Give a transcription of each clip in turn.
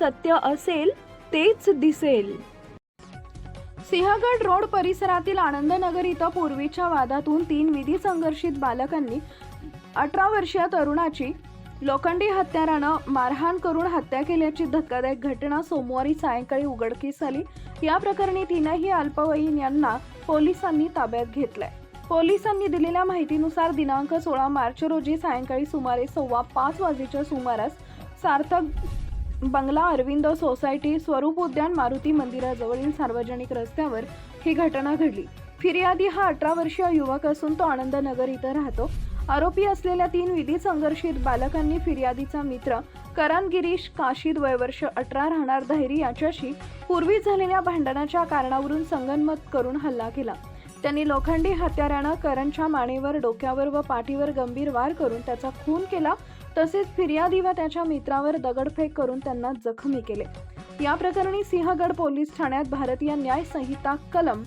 सत्य असेल तेच दिसेल. सिंहगड रोड परिसरातील आनंदनगर इथं पूर्वीच्या वादातून 3 विधी संघर्षित बालकांनी 18 वर्षीय तरुणाची लोखंडी हत्यारानं मारहाण करून हत्या केल्याची धक्कादायक घटना सोमवारी सायंकाळी उघडकीस आली. या प्रकरणी 3ही अल्पवयीन यांना पोलिसांनी ताब्यात घेतलंय. पोलिसांनी दिलेल्या माहितीनुसार दिनांक 16 मार्च रोजी सायंकाळी सुमारे 4:15 वाजेच्या सुमारास सार्थक बंगला अरविंद सोसायटी स्वरूप उद्यान मारुती मंदिराजवळील सार्वजनिक रस्त्यावर ही घटना घडली. फिर्यादी हा 18 वर्षीय युवक असून तो आनंदनगर इथं राहतो. आरोपी असलेल्या 3 विधी संघर्षित बालकांनी फिर्यादीचा मित्र करण गिरीश काशीद वय वर्ष 18 राहणार धैरी याच्याशी पूर्वी झालेल्या भांडणाच्या कारणावरून संगनमत करून हल्ला केला. त्यांनी लोखंडी हत्यारानं करणच्या मानेवर, डोक्यावर व पाठीवर गंभीर वार करून त्याचा खून केला. तसेच फिर्यादी व त्याच्या मित्रावर दगडफेक करून त्यांना जखमी केले. या प्रकरणी सिंहगड पोलीस ठाण्यात भारतीय न्याय संहिता कलम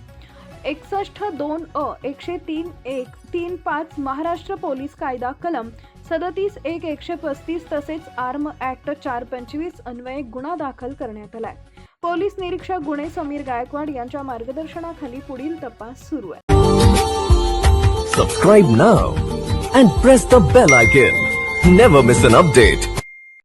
61(2)(अ), 103(1)(3)(5), महाराष्ट्र पोलीस कायदा कलम 37(1), 135 तसेच आर्म ऍक्ट 425 अन्वये गुन्हा दाखल करण्यात आलाय. पोलीस निरीक्षक गुणे समीर गायकवाड यांच्या मार्गदर्शनाखाली पुढील तपास सुरू आहे. Subscribe now and press the bell icon. Never miss an update.